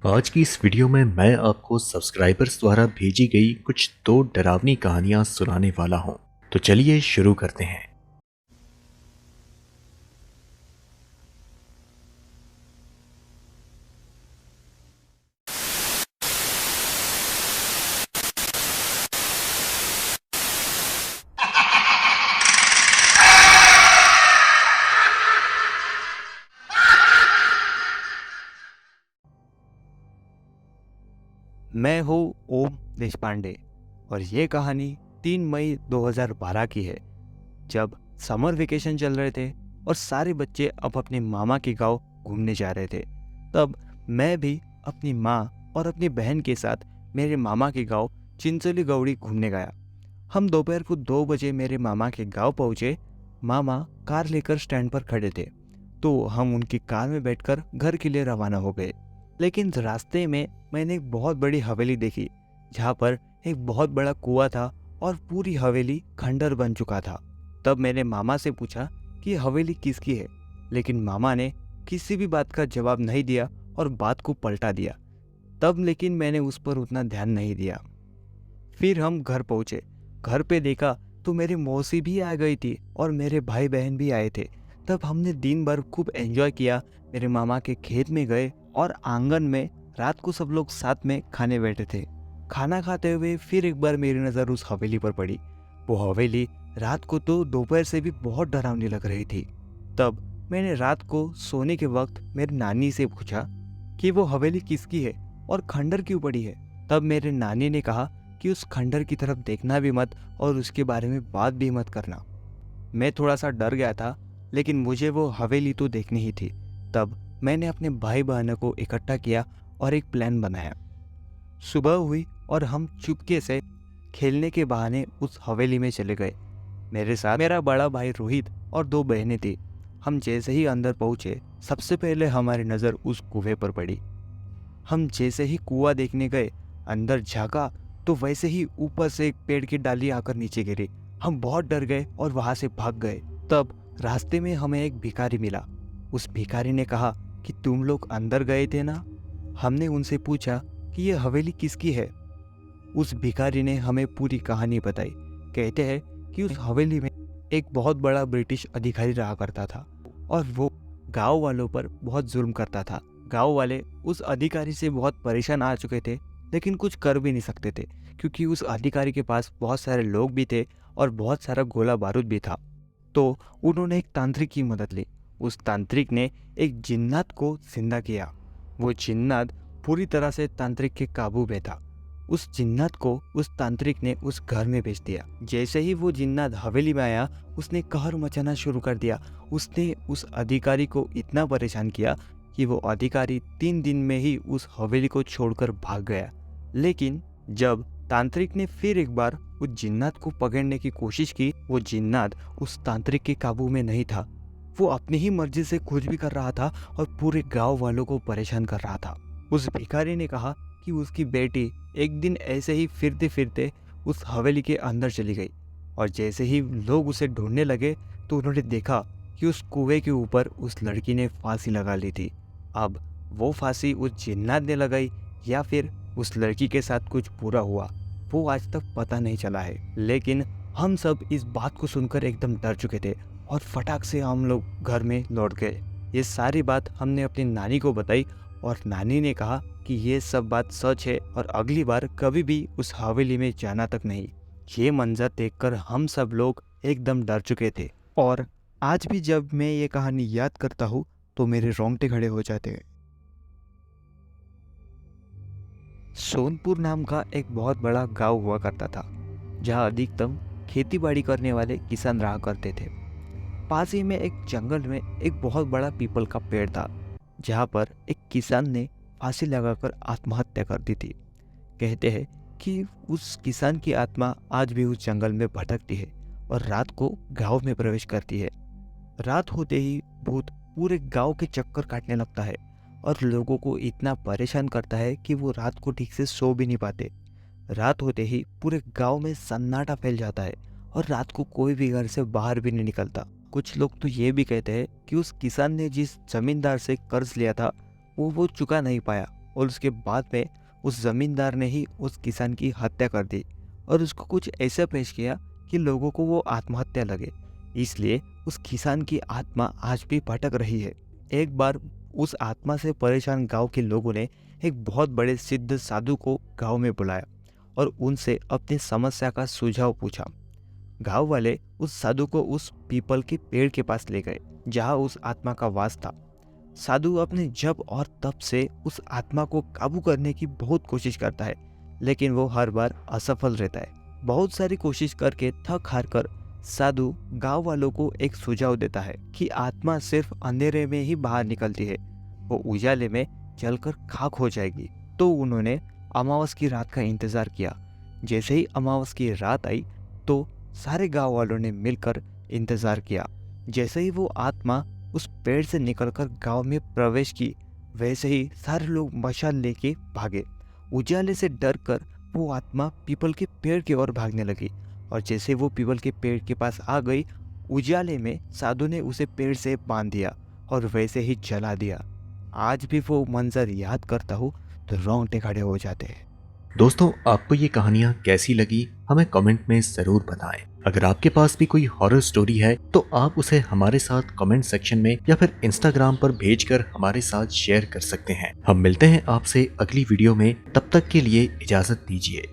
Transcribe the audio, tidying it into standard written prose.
आज की इस वीडियो में मैं आपको सब्सक्राइबर्स द्वारा भेजी गई कुछ दो डरावनी कहानियां सुनाने वाला हूं। तो चलिए शुरू करते हैं। मैं हूँ ओम देशपांडे और ये कहानी 3 मई 2012 की है, जब समर वेकेशन चल रहे थे और सारे बच्चे अब अपने मामा के गांव घूमने जा रहे थे। तब मैं भी अपनी माँ और अपनी बहन के साथ मेरे मामा के गांव चिंचोली गौड़ी घूमने गया। हम दोपहर को 2 बजे मेरे मामा के गांव पहुँचे। मामा कार लेकर स्टैंड पर खड़े थे, तो हम उनकी कार में बैठकर घर के लिए रवाना हो गए। लेकिन रास्ते में मैंने एक बहुत बड़ी हवेली देखी, जहाँ पर एक बहुत बड़ा कुआं था और पूरी हवेली खंडर बन चुका था। तब मैंने मामा से पूछा कि ये हवेली किसकी है, लेकिन मामा ने किसी भी बात का जवाब नहीं दिया और बात को पलटा दिया। तब लेकिन मैंने उस पर उतना ध्यान नहीं दिया। फिर हम घर पहुंचे। घर पे देखा तो मेरी मौसी भी आ गई थी और मेरे भाई बहन भी आए थे। तब हमने दिन भर खूब एंजॉय किया। मेरे मामा के खेत में गए और आंगन में रात को सब लोग साथ में खाने बैठे थे। खाना खाते हुए फिर एक बार मेरी नज़र उस हवेली पर पड़ी। वो हवेली रात को तो दोपहर से भी बहुत डरावनी लग रही थी। तब मैंने रात को सोने के वक्त मेरी नानी से पूछा कि वो हवेली किसकी है और खंडर क्यों पड़ी है। तब मेरे नानी ने कहा कि उस खंडर की तरफ देखना भी मत और उसके बारे में बात भी मत करना। मैं थोड़ा सा डर गया था, लेकिन मुझे वो हवेली तो देखनी ही थी। तब मैंने अपने भाई बहनों को इकट्ठा किया और एक प्लान बनाया। सुबह हुई और हम चुपके से खेलने के बहाने उस हवेली में चले गए। मेरे साथ मेरा बड़ा भाई रोहित और 2 बहनें थी। हम जैसे ही अंदर पहुंचे, सबसे पहले हमारी नज़र उस कुएं पर पड़ी। हम जैसे ही कुआं देखने गए, अंदर झांका तो वैसे ही ऊपर से एक पेड़ की डाली आकर नीचे गिरी। हम बहुत डर गए और वहां से भाग गए। तब रास्ते में हमें एक भिखारी मिला। उस भिखारी ने कहा कि तुम लोग अंदर गए थे ना। हमने उनसे पूछा कि ये हवेली किसकी है। उस भिखारी ने हमें पूरी कहानी बताई। कहते हैं कि उस हवेली में एक बहुत बड़ा ब्रिटिश अधिकारी रहा करता था और वो गांव वालों पर बहुत जुल्म करता था। गांव वाले उस अधिकारी से बहुत परेशान आ चुके थे, लेकिन कुछ कर भी नहीं सकते थे, क्योंकि उस अधिकारी के पास बहुत सारे लोग भी थे और बहुत सारा गोला बारूद भी था। तो उन्होंने एक तांत्रिक की मदद ली। उस तांत्रिक ने एक जिन्नात को जिंदा किया। वो जिन्नात पूरी तरह से तांत्रिक के काबू में था। उस जिन्नात को उस तांत्रिक ने उस घर में भेज दिया। जैसे ही वो जिन्नात हवेली में आया, उसने कहर मचाना शुरू कर दिया। उसने उस अधिकारी को इतना परेशान किया कि वो अधिकारी 3 दिन में ही उस हवेली को छोड़कर भाग गया। लेकिन जब तांत्रिक ने फिर एक बार उस जिन्नात को पकड़ने की कोशिश की, वो जिन्नात उस तांत्रिक के काबू में नहीं था। वो अपनी ही मर्जी से कुछ भी कर रहा था और पूरे गांव वालों को परेशान कर रहा था। उस भिखारी ने कहा कि उसकी बेटी एक दिन ऐसे ही फिरते फिरते उस हवेली के अंदर चली गई और जैसे ही लोग उसे ढूंढने लगे तो उन्होंने देखा कि उस कुएं के ऊपर उस लड़की ने फांसी लगा ली थी। अब वो फांसी उस जिन्नात ने लगाई या फिर उस लड़की के साथ कुछ बुरा हुआ, वो आज तक पता नहीं चला है। लेकिन हम सब इस बात को सुनकर एकदम डर चुके थे और फटाक से हम लोग घर में लौट गए। ये सारी बात हमने अपनी नानी को बताई और नानी ने कहा कि ये सब बात सच है और अगली बार कभी भी उस हवेली में जाना तक नहीं। ये मंजर देखकर हम सब लोग एकदम डर चुके थे और आज भी जब मैं ये कहानी याद करता हूँ तो मेरे रोंगटे खड़े हो जाते हैं। सोनपुर नाम का एक बहुत बड़ा गांव हुआ करता था, जहाँ अधिकतम खेतीबाड़ी करने वाले किसान रहा करते थे। पास ही में एक जंगल में एक बहुत बड़ा पीपल का पेड़ था, जहाँ पर एक किसान ने फांसी लगाकर आत्महत्या कर दी थी। कहते हैं कि उस किसान की आत्मा आज भी उस जंगल में भटकती है और रात को गांव में प्रवेश करती है। रात होते ही भूत पूरे गांव के चक्कर काटने लगता है और लोगों को इतना परेशान करता है कि वो रात को ठीक से सो भी नहीं पाते। रात होते ही पूरे गांव में सन्नाटा फैल जाता है और रात को कोई भी घर से बाहर भी नहीं निकलता। कुछ लोग तो ये भी कहते हैं कि उस किसान ने जिस जमींदार से कर्ज लिया था वो चुका नहीं पाया और उसके बाद में उस जमींदार ने ही उस किसान की हत्या कर दी और उसको कुछ ऐसा पेश किया कि लोगों को वो आत्महत्या लगे। इसलिए उस किसान की आत्मा आज भी भटक रही है। एक बार उस आत्मा से परेशान गांव के लोगों ने एक बहुत बड़े सिद्ध साधु को गांव में बुलाया और उनसे अपनी समस्या का सुझाव पूछा। गांव वाले उस साधु को उस पीपल के पेड़ के पास ले गए जहां उस आत्मा का वास था। साधु अपने जप और तप से उस आत्मा को काबू करने की बहुत कोशिश करता है, लेकिन वो हर बार असफल रहता है। बहुत सारी कोशिश करके थक हार कर साधु गांव वालों को एक सुझाव देता है कि आत्मा सिर्फ अंधेरे में ही बाहर निकलती है, वो उजाले में जलकर खाक हो जाएगी। तो उन्होंने अमावस की रात का इंतजार किया। जैसे ही अमावस की रात आई तो सारे गांव वालों ने मिलकर इंतजार किया। जैसे ही वो आत्मा उस पेड़ से निकलकर गांव में प्रवेश की, वैसे ही सारे लोग मशाल लेके भागे। उजाले से डर कर वो आत्मा पीपल के पेड़ की ओर भागने लगी और जैसे वो पीपल के पेड़ के पास आ गई, उजाले में साधु ने उसे पेड़ से बांध दिया और वैसे ही जला दिया। आज भी वो मंजर याद करता हूँ तो रोंगटे खड़े हो जाते हैं। दोस्तों, आपको ये कहानियाँ कैसी लगी हमें कमेंट में जरूर बताएं। अगर आपके पास भी कोई हॉरर स्टोरी है तो आप उसे हमारे साथ कमेंट सेक्शन में या फिर इंस्टाग्राम पर भेजकर हमारे साथ शेयर कर सकते हैं। हम मिलते हैं आपसे अगली वीडियो में, तब तक के लिए इजाजत दीजिए।